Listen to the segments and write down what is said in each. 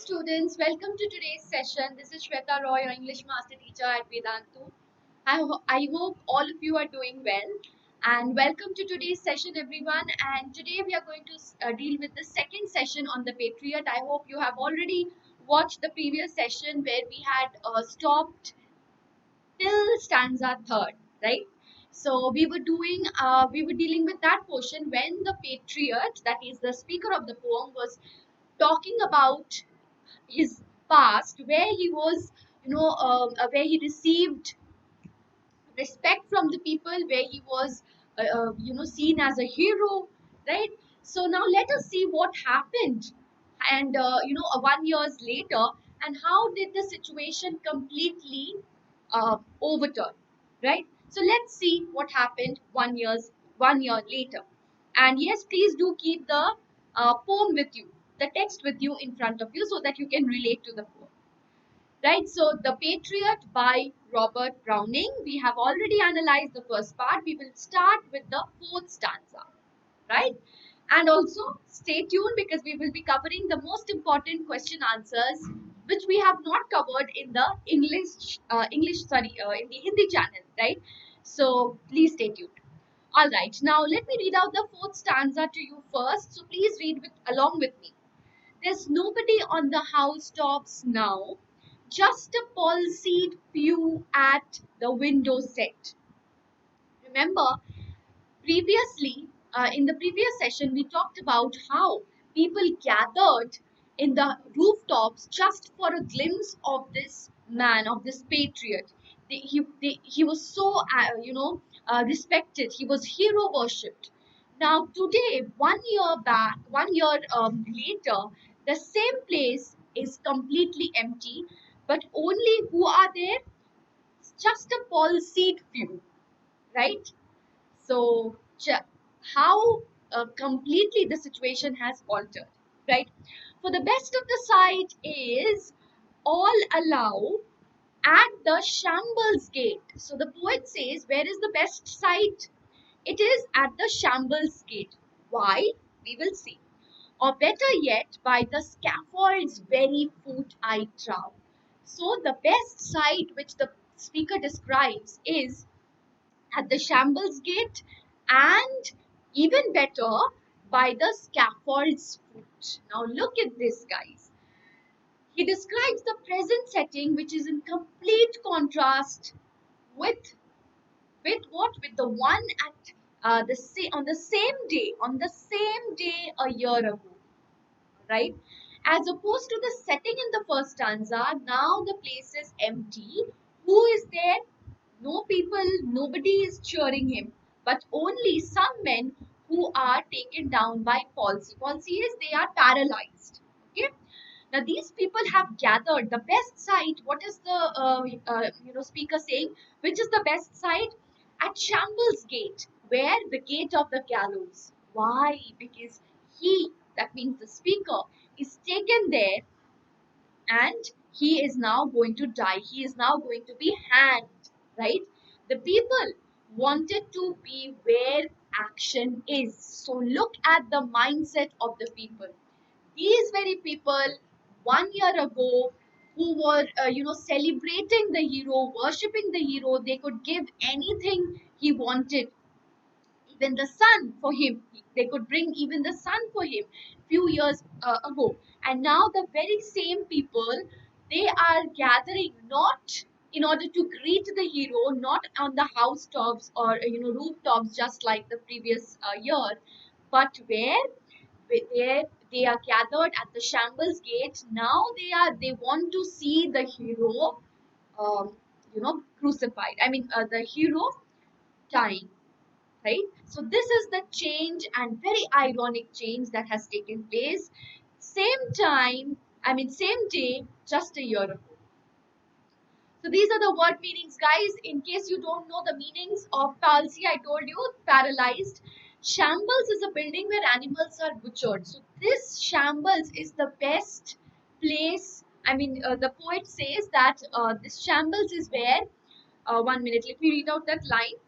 students, welcome to today's session. This is Sweta Roy, your English Master Teacher at Vedantu. I hope all of you are doing well, and welcome to today's session, everyone. And today we are going to deal with the second session on the Patriot. I hope you have already watched the previous session where we had stopped till stanza third, right? So we were dealing with that portion when the Patriot, that is the speaker of the poem, was talking about his past where he was where he received respect from the people, where he was seen as a hero, right? So now let us see what happened, and 1 years later, and how did the situation completely overturn, right? So let's see what happened 1 year later. And yes, please do keep the poem with you, the text with you in front of you, so that you can relate to the poem. Right, so The Patriot by Robert Browning. We have already analyzed the first part. We will start with the fourth stanza, right? And also stay tuned because we will be covering the most important question answers which we have not covered in the in the Hindi channel, right? So please stay tuned. All right, now let me read out the fourth stanza to you first. So please read along with me. There's nobody on the housetops now, just a palsied few at the window set. Remember, in the previous session, we talked about how people gathered in the rooftops just for a glimpse of this man, of this patriot. He was so, respected. He was hero worshipped. Now, today, 1 year back, 1 year later, the same place is completely empty, but only who are there? Just a palsied few, right? So, how completely the situation has altered, right? For the best of the site is all allow at the shambles gate. So the poet says, where is the best site? It is at the shambles gate. Why? We will see. Or better yet, by the scaffold's very foot I trow. So the best site which the speaker describes is at the shambles gate, and even better, by the scaffold's foot. Now look at this, guys. He describes the present setting, which is in complete contrast with what? With the one at on the same day a year ago, right? As opposed to the setting in the first stanza, now the place is empty. Who is there? No people, nobody is cheering him, but only some men who are taken down by palsy. Palsy is they are paralyzed. Okay. Now these people have gathered the best site. What is the speaker saying? Which is the best site? At Shambles Gate, where the gate of the gallows. Why? Because he, that means the speaker, is taken there, and he is now going to die. He is now going to be hanged, right? The people wanted to be where action is. So look at the mindset of the people. These very people 1 year ago who were celebrating the hero, worshipping the hero, they could give anything he wanted, even the sun for him. They could bring even the sun for him few years ago. And now the very same people, they are gathering not in order to greet the hero, not on the housetops or rooftops just like the previous year, but where they are gathered at the shambles gate. Now they want to see the hero, crucified. I mean, the hero dying, right? So this is the change, and very ironic change that has taken place. Same time, I mean same day, just a year ago. So these are the word meanings, guys. In case you don't know the meanings of palsy, I told you paralyzed. Shambles is a building where animals are butchered. So this shambles is the best place. I mean, the poet says that this shambles is where. 1 minute. Let me read out that line.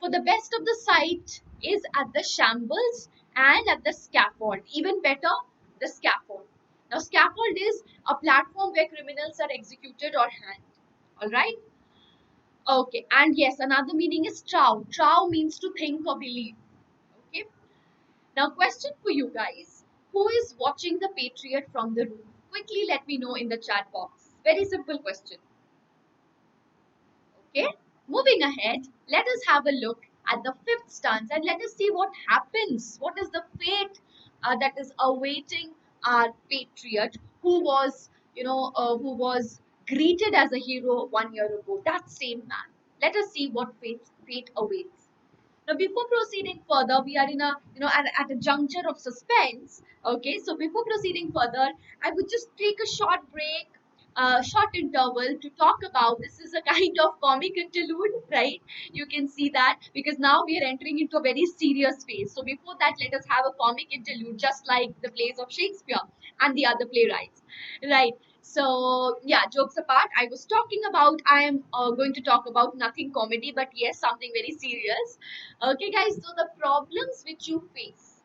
For the best of the site is at the shambles and at the scaffold. Even better, the scaffold. Now, scaffold is a platform where criminals are executed or hanged. All right. Okay. And yes, another meaning is trove. Trove means to think or believe. Okay. Now, question for you guys: who is watching the Patriot from the room? Quickly, let me know in the chat box. Very simple question. Okay. Moving ahead, let us have a look at the fifth stanza and let us see what happens. What is the fate that is awaiting our patriot who was, who was greeted as a hero 1 year ago? That same man. Let us see what fate awaits. Now, before proceeding further, we are in a, at a juncture of suspense. Okay, so before proceeding further, I would just take a short break, short interval to talk about. This is a kind of comic interlude, right? You can see that because now we are entering into a very serious phase. So before that, let us have a comic interlude, just like the plays of Shakespeare and the other playwrights, right? So yeah, jokes apart, I was talking about. I am going to talk about nothing comedy, but yes, something very serious. Okay, guys, so the problems which you face.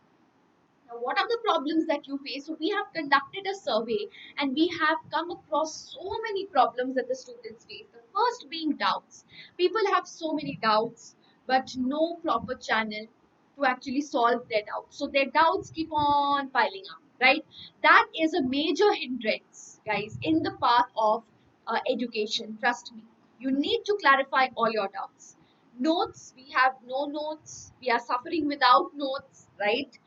Now, what are the problems that you face? So, we have conducted a survey and we have come across so many problems that the students face. The first being doubts. People have so many doubts, but no proper channel to actually solve their doubts. So, their doubts keep on piling up, right? That is a major hindrance, guys, in the path of education. Trust me. You need to clarify all your doubts. Notes, we have no notes. We are suffering without notes, right?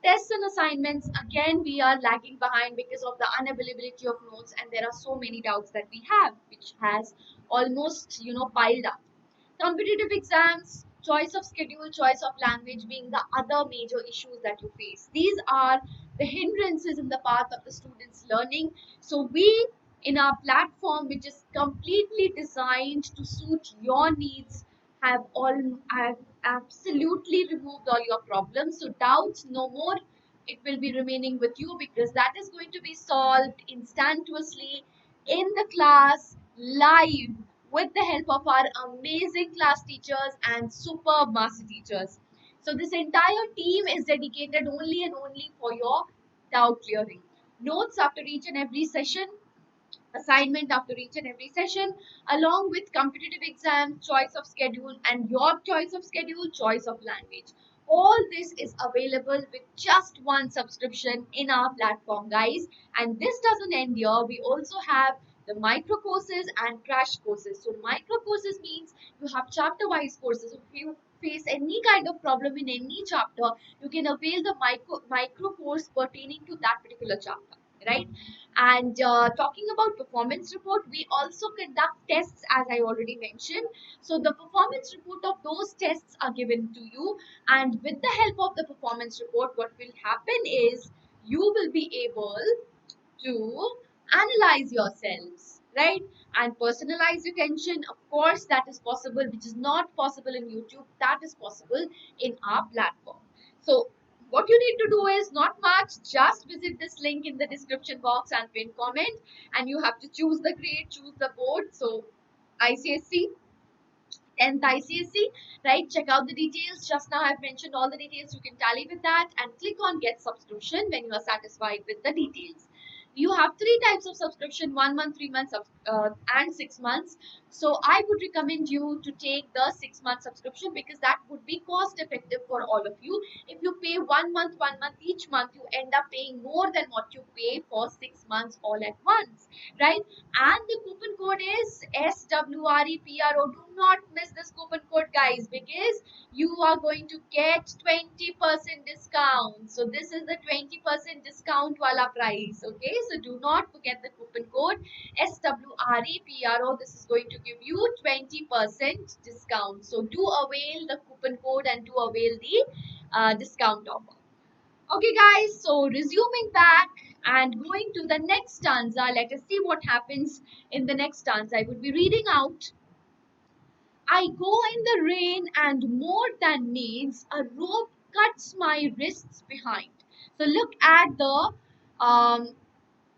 Tests and assignments, again, we are lagging behind because of the unavailability of notes, and there are so many doubts that we have, which has almost, piled up. Competitive exams, choice of schedule, choice of language being the other major issues that you face. These are the hindrances in the path of the students' learning. So, we in our platform, which is completely designed to suit your needs, have absolutely removed all your problems. So, doubts no more. It will be remaining with you because that is going to be solved instantaneously in the class live with the help of our amazing class teachers and superb master teachers. So this entire team is dedicated only and only for your doubt clearing. Notes after each and every session, assignment after each and every session, along with competitive exam, choice of schedule, and your choice of schedule, choice of language. All this is available with just one subscription in our platform, guys. And this doesn't end here. We also have the micro courses and crash courses. So, micro courses means you have chapter wise courses. If you face any kind of problem in any chapter, you can avail the micro course pertaining to that particular chapter, right? And talking about performance report, we also conduct tests as I already mentioned. So the performance report of those tests are given to you, and with the help of the performance report, what will happen is you will be able to analyze yourselves, right? And personalized retention, of course, that is possible, which is not possible in YouTube. That is possible in our platform. So, what you need to do is not much, just visit this link in the description box and pin comment, and you have to choose the grade, choose the board. So, ICSE 10th ICSE, right? Check out the details. Just now I've mentioned all the details. You can tally with that and click on get subscription when you are satisfied with the details. You have three types of subscription: 1 month, 3 months, and 6 months. So I would recommend you to take the 6 month subscription because that would be cost effective for all of you. If you pay 1 month, 1 month each month, you end up paying more than what you pay for 6 months all at once, right? And the coupon code is SWREPRO. Do not miss this coupon code, guys, because you are going to get 20% discount. So this is the 20% discount wala price. Okay, so do not forget the coupon code SWREPRO. This is going to give you 20% discount. So do avail the coupon code and do avail the discount offer. Okay, guys, so resuming back and going to the next stanza, let us see what happens in the next stanza. I would be reading out: I go in the rain, and more than needs, a rope cuts my wrists behind. So look at the um,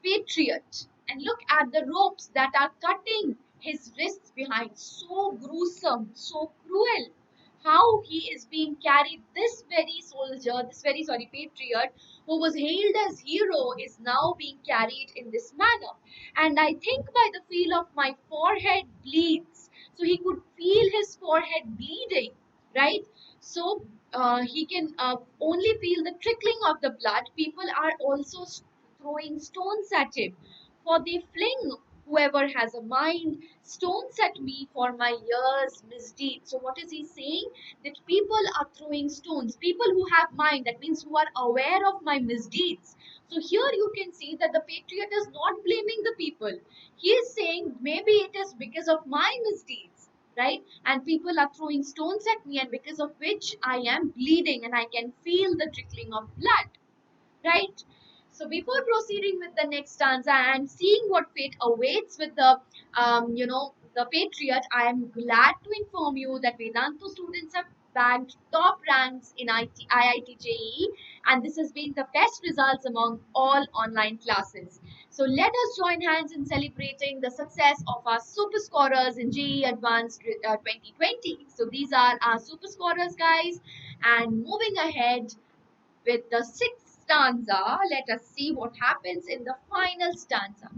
patriot and look at the ropes that are cutting his wrists behind. So gruesome, so cruel. how he is being carried. This very soldier, this very sorry patriot, who was hailed as hero, is now being carried in this manner. And I think by the feel of my forehead bleeds. So he could feel his forehead bleeding, right? So he can only feel the trickling of the blood. People are also throwing stones at him, for they fling whoever has a mind stones at me for my years misdeeds. So what is he saying? That people are throwing stones, people who have mind, that means who are aware of my misdeeds. So here you can see that the patriot is not blaming the people. He is saying maybe it is because of my misdeeds, right? And people are throwing stones at me, and because of which I am bleeding and I can feel the trickling of blood, right? So before proceeding with the next stanza and seeing what fate awaits with the, the patriot, I am glad to inform you that Vedantu students have bagged top ranks in IIT JEE, and this has been the best results among all online classes. So let us join hands in celebrating the success of our super scorers in JEE Advanced 2020. So these are our super scorers, guys, and moving ahead with the sixth stanza, let us see what happens in the final stanza.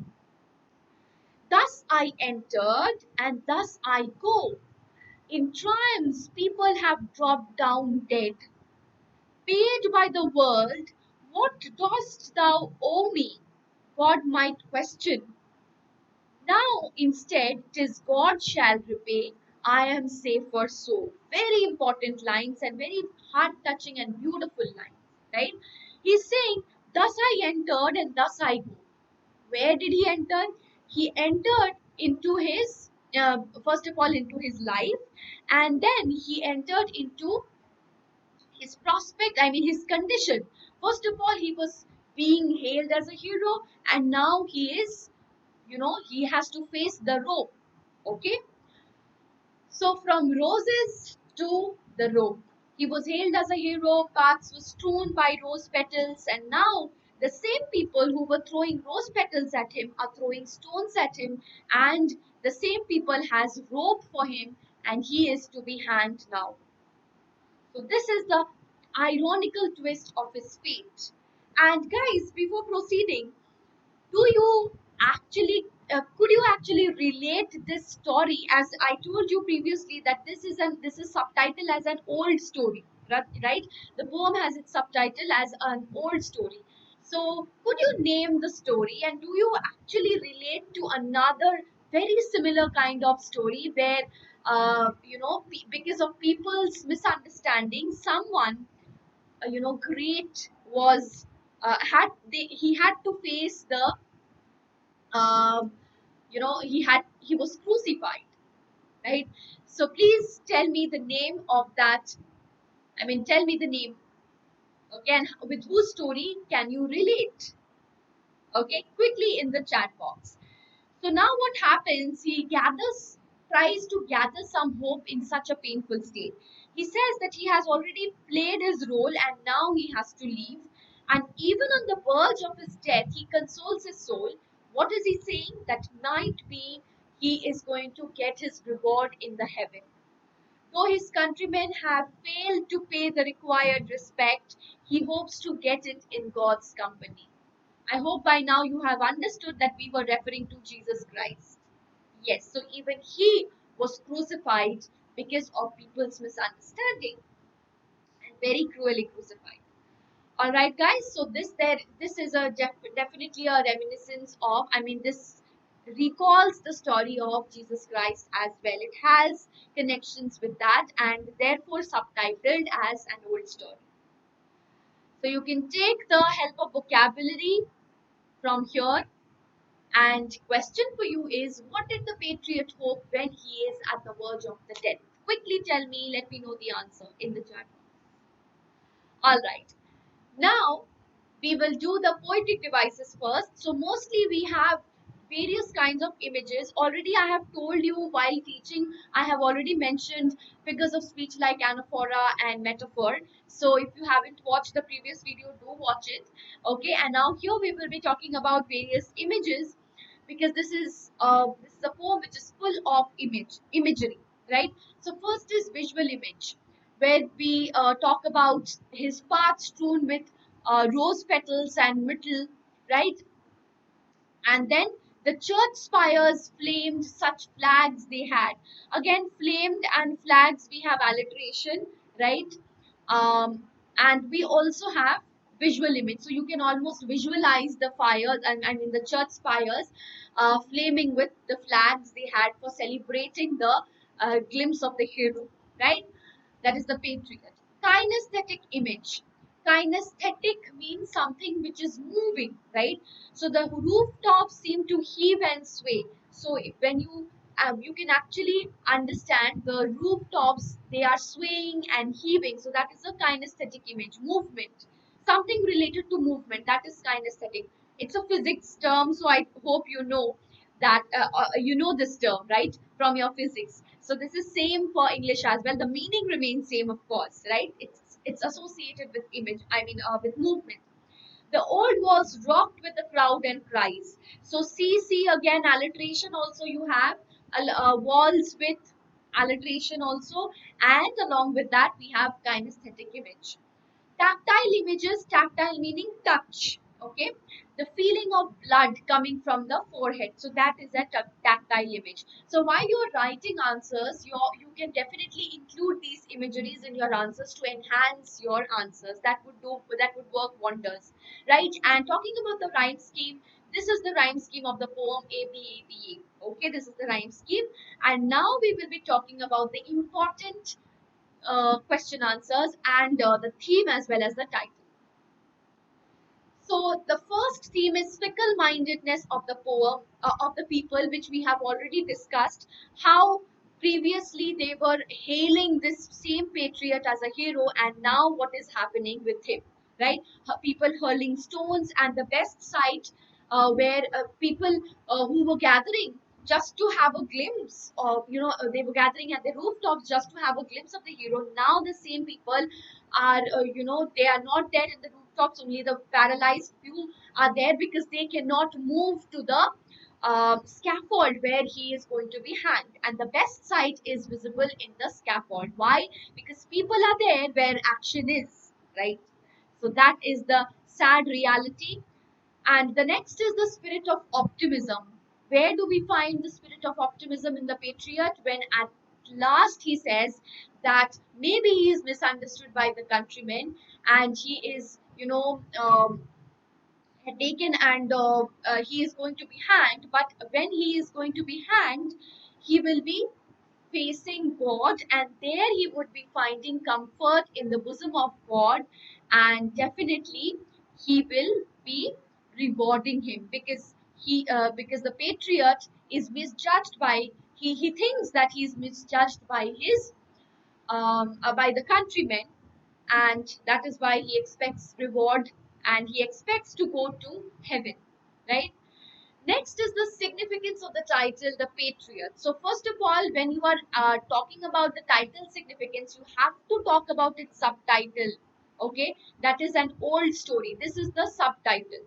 Thus I entered and thus I go. In triumphs, people have dropped down dead. Paid by the world, what dost thou owe me? God might question. Now instead, 'tis God shall repay. I am safer so. Very important lines and very heart touching and beautiful lines, right? He's saying, thus I entered and thus I go. Where did he enter? He entered into his, first of all, into his life, and then he entered into his prospect, I mean, his condition. First of all, he was being hailed as a hero, and now he is, he has to face the rope. Okay, so from roses to the rope, he was hailed as a hero, paths were strewn by rose petals, and now the same people who were throwing rose petals at him are throwing stones at him, and the same people has rope for him, and he is to be hanged now. So this is the ironical twist of his fate. And guys, before proceeding, do you actually could you actually relate this story? As I told you previously that this is subtitled as an old story, right? The poem has its subtitle as an old story. So could you name the story, and do you actually relate to another very similar kind of story where because of people's misunderstanding, someone great was he had to face the he was crucified, right? So please tell me the name of that. I mean, tell me the name again. With whose story can you relate? Okay, quickly in the chat box. So now what happens? He tries to gather some hope in such a painful state. He says that he has already played his role and now he has to leave. And even on the verge of his death, he consoles his soul. What is he saying? That might be he is going to get his reward in the heaven. Though his countrymen have failed to pay the required respect, he hopes to get it in God's company. I hope by now you have understood that we were referring to Jesus Christ. Yes, so even he was crucified because of people's misunderstanding, and very cruelly crucified. All right, guys. So this is a definitely a reminiscence of. I mean, this recalls the story of Jesus Christ as well. It has connections with that, and therefore subtitled as an old story. So you can take the help of vocabulary from here. And question for you is, what did the patriot hope when he is at the verge of the death? Quickly tell me, let me know the answer in the chat. Alright, now we will do the poetic devices first. So mostly we have various kinds of images. Already I have told you while teaching, I have already mentioned figures of speech like anaphora and metaphor. So if you haven't watched the previous video, do watch it. Okay, and now here we will be talking about various images, because this is a poem which is full of imagery, right? So first is visual image. where we talk about his path strewn with rose petals and myrtle, right? And then the church spires flamed, such flags they had. Again, flamed and flags, we have alliteration, right? And we also have visual image, so you can almost visualize the fires, and I mean the church spires flaming with the flags they had for celebrating the glimpse of the hero, right? That is the patriot. Kinesthetic image. Kinesthetic means something which is moving, right? So the rooftops seem to heave and sway. So when you can actually understand the rooftops, they are swaying and heaving. So that is a kinesthetic image, movement, something related to movement. That is kinesthetic. It's a physics term, so I hope you know that you know this term, right, from your physics. So this is same for English as well. The meaning remains same, of course, right? It's associated with image, I mean with movement. The old walls rocked with the crowd and cries. So C again, alliteration also you have, walls with alliteration also, and along with that we have kinesthetic image. Tactile images, tactile meaning touch, okay? The feeling of blood coming from the forehead. So that is a tactile image. So while you are writing answers, you can definitely include these imageries in your answers to enhance your answers. That would work wonders, right? And talking about the rhyme scheme, this is the rhyme scheme of the poem ABABA. Okay, this is the rhyme scheme. And now we will be talking about the important question answers and the theme as well as the title. So the first theme is fickle mindedness of the poem, of the people, which we have already discussed. How previously they were hailing this same patriot as a hero, and now what is happening with him, right? People hurling stones, and the best sight where people who were gathering just to have a glimpse of, they were gathering at the rooftops just to have a glimpse of the hero. Now the same people are, they are not there in the rooftops, only the paralyzed few are there because they cannot move to the scaffold where he is going to be hanged. And the best sight is visible in the scaffold. Why? Because people are there where action is, right? So that is the sad reality. And the next is the spirit of optimism. Where do we find the spirit of optimism in the patriot? When at last he says that maybe he is misunderstood by the countrymen, and he is, taken, and he is going to be hanged. But when he is going to be hanged, he will be facing God, and there he would be finding comfort in the bosom of God, and definitely he will be rewarding him, because because the patriot is misjudged by, he thinks that he is misjudged by his by the countrymen, and that is why he expects reward, and he expects to go to heaven, right? Next is the significance of the title, The Patriot. So, first of all, when you are talking about the title significance, you have to talk about its subtitle. Okay, that is an old story. This is the subtitle.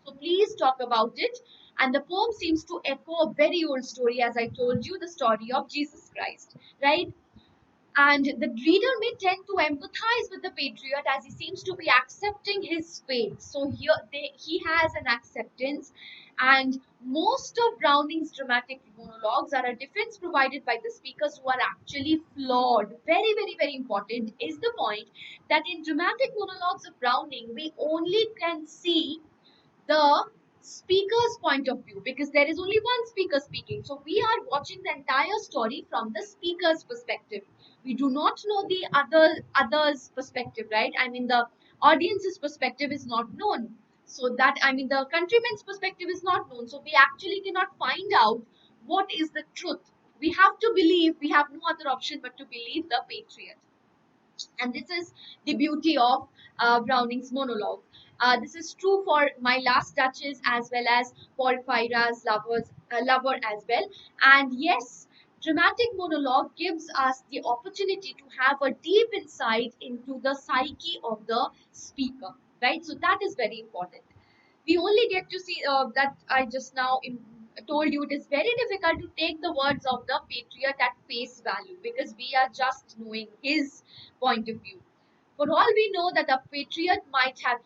So, please talk about it. And the poem seems to echo a very old story, as I told you, the story of Jesus Christ, right? And the reader may tend to empathize with the patriot as he seems to be accepting his fate. So here he has an acceptance, and most of Browning's dramatic monologues are a defense provided by the speakers who are actually flawed. Very, very, very important is the point that in dramatic monologues of Browning, we only can see the speaker's point of view, because there is only one speaker speaking. So we are watching the entire story from the speaker's perspective. We do not know the other's perspective, right? I mean, the audience's perspective is not known. So that, I mean, the countryman's perspective is not known. So we actually cannot find out what is the truth. We have to believe, we have no other option but to believe the patriot. And this is the beauty of Browning's monologue. This is true for My Last Duchess as well as Porphyra's lover as well. And yes, dramatic monologue gives us the opportunity to have a deep insight into the psyche of the speaker, right? So that is very important. We only get to see that I just now told you, it is very difficult to take the words of the patriot at face value because we are just knowing his point of view. For all we know that the patriot might have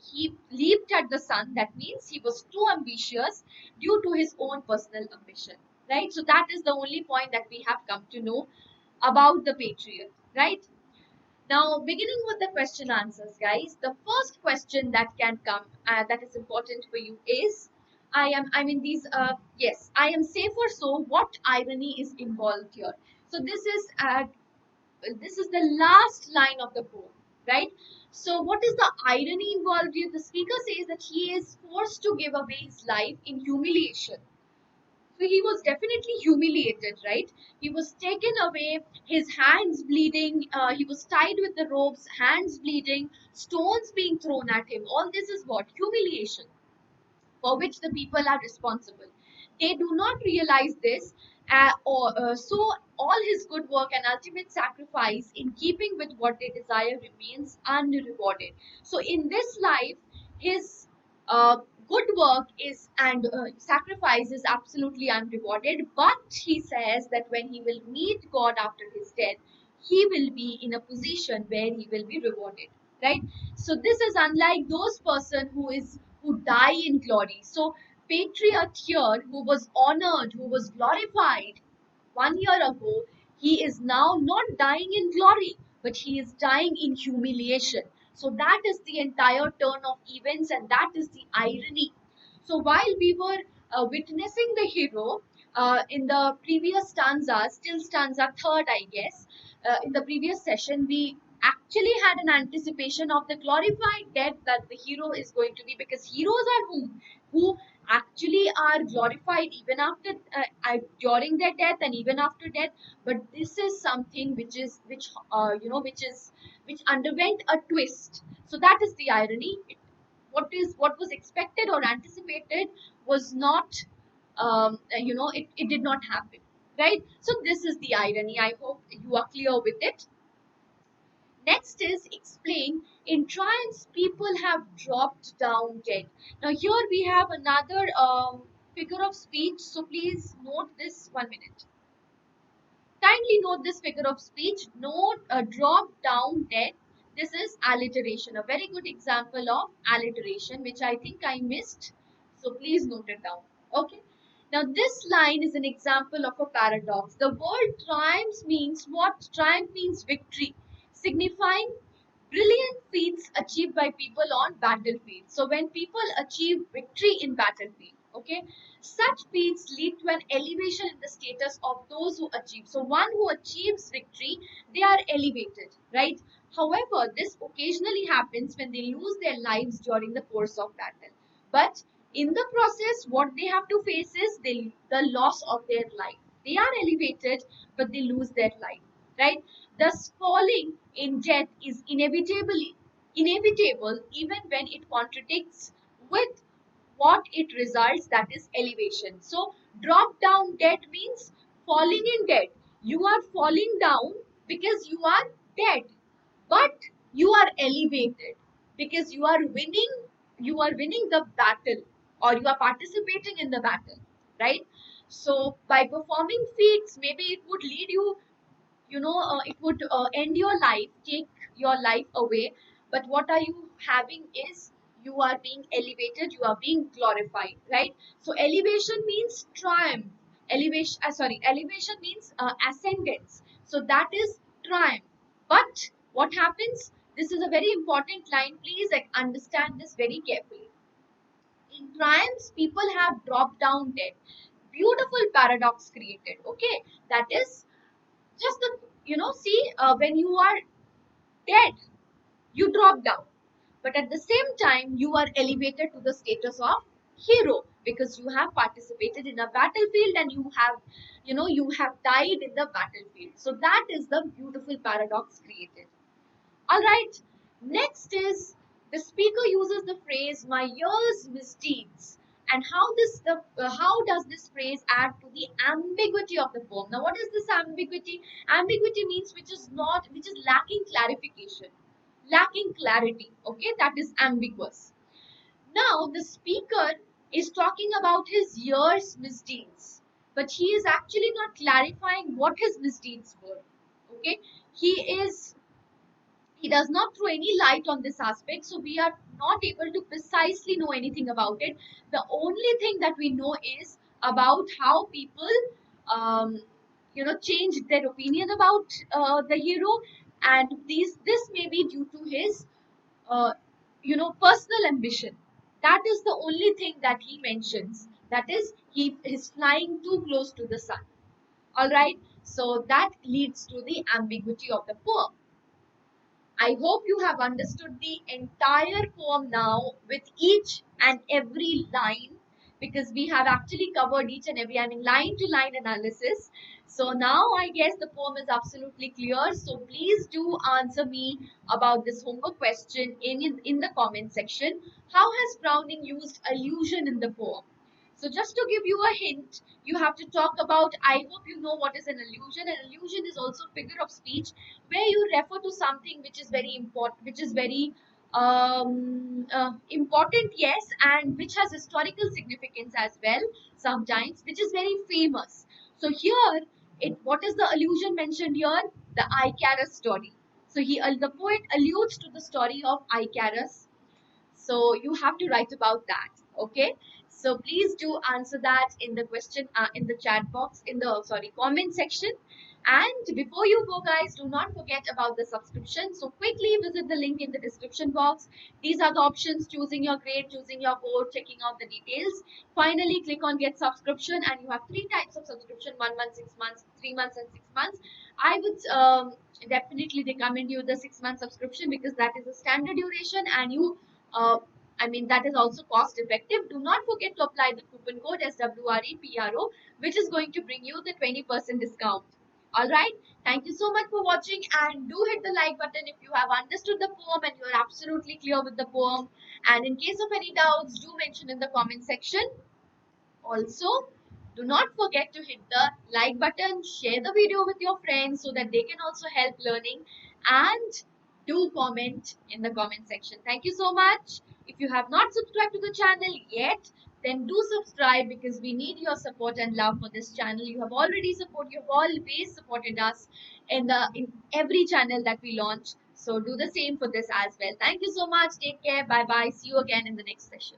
leaped at the sun, that means he was too ambitious due to his own personal ambition, right? So that is the only point that we have come to know about the patriot, right? Now, beginning with the question answers, guys, the first question that can come that is important for you is, yes, I am safer. So, what irony is involved here? So, this is the last line of the poem, right? So, what is the irony involved here? The speaker says that he is forced to give away his life in humiliation. So he was definitely humiliated, right? He was taken away, his hands bleeding, he was tied with the ropes, hands bleeding, stones being thrown at him. All this is what? Humiliation, for which the people are responsible. They do not realize this, so all his good work and ultimate sacrifice in keeping with what they desire remains unrewarded. So in this life, his uh, good work is and sacrifice is absolutely unrewarded. But he says that when he will meet God after his death, he will be in a position where he will be rewarded, right? So this is unlike those person who die in glory. So patriot here, who was honored, who was glorified 1 year ago, he is now not dying in glory, but he is dying in humiliation. So that is the entire turn of events, and that is the irony. So while we were witnessing the hero in the previous stanza, still stanza third, I guess, in the previous session, we actually had an anticipation of the glorified death that the hero is going to be, because heroes are who actually are glorified even after during their death and even after death. But this is something which underwent a twist. So that is the irony. What was expected or anticipated was not, it did not happen, right? So this is the irony. I hope you are clear with it. Next is explain. In triumphs, people have dropped down dead. Now here we have another figure of speech. So please note this 1 minute. Kindly note this figure of speech. Note drop down dead. This is alliteration. A very good example of alliteration, which I think I missed. So please note it down. Okay. Now this line is an example of a paradox. The word triumphs means what? Triumph means victory, signifying brilliant feats achieved by people on battlefield. So when people achieve victory in battlefield, okay, such feats lead to an elevation in the status of those who achieve. So one who achieves victory, they are elevated, right? However, this occasionally happens when they lose their lives during the course of battle. But in the process, what they have to face is the loss of their life. They are elevated, but they lose their life, right? Thus, falling in death is inevitable even when it contradicts with what it results, that is elevation. So, drop down dead means falling in dead. You are falling down because you are dead, but you are elevated because you are winning the battle, or you are participating in the battle, right? So, by performing feats, maybe it would lead you, it would end your life, take your life away. But what are you having is you are being elevated, you are being glorified, right? So elevation means triumph. Elevation means ascendance. So that is triumph. But what happens? This is a very important line. Please understand this very carefully. In triumphs, people have dropped down dead. Beautiful paradox created. Okay, that is just the, see, when you are dead, you drop down, but at the same time you are elevated to the status of hero because you have participated in a battlefield, and you have died in the battlefield. So that is the beautiful paradox created. All right. Next is the speaker uses the phrase "my years misdeeds," and how does this phrase add to the ambiguity of the poem? Now, what is this ambiguity? Ambiguity means which is lacking clarification, lacking clarity. Okay, that is ambiguous. Now, the speaker is talking about his years misdeeds, but he is actually not clarifying what his misdeeds were. Okay, he is he does not throw any light on this aspect, so we are not able to precisely know anything about it. The only thing that we know is about how people um, changed their opinion about the hero, and this may be due to his uh, personal ambition. That is the only thing that he mentions, that is he is flying too close to the sun. All right, so that leads to the ambiguity of the poem. I hope you have understood the entire poem now with each and every line, because we have actually covered each and every, I mean, line to line analysis. So now I guess the poem is absolutely clear. So please do answer me about this homework question in the comment section. How has Browning used allusion in the poem? So just to give you a hint, you have to talk about, I hope you know what is an allusion. An allusion is also figure of speech where you refer to something which is very important, which is very important, yes, and which has historical significance as well sometimes, which is very famous. So here, what is the allusion mentioned here? The Icarus story. So the poet alludes to the story of Icarus, so you have to write about that. Okay. So please do answer that in the question, in the chat box, in the comment section. And before you go, guys, do not forget about the subscription. So quickly visit the link in the description box. These are the options: choosing your grade, choosing your code, checking out the details. Finally, click on get subscription, and you have three types of subscription: 1 month, 6 months, 3 months, and 6 months. I would definitely recommend you the 6 month subscription, because that is a standard duration, and uh, that is also cost effective. Do not forget to apply the coupon code SWREPRO, which is going to bring you the 20% discount. Alright, thank you so much for watching, and do hit the like button if you have understood the poem and you are absolutely clear with the poem. And in case of any doubts, do mention in the comment section. Also, do not forget to hit the like button, share the video with your friends so that they can also help learning, and do comment in the comment section. Thank you so much. If you have not subscribed to the channel yet, then do subscribe, because we need your support and love for this channel. You have always supported us in every channel that we launch. So do the same for this as well. Thank you so much. Take care. Bye bye. See you again in the next session.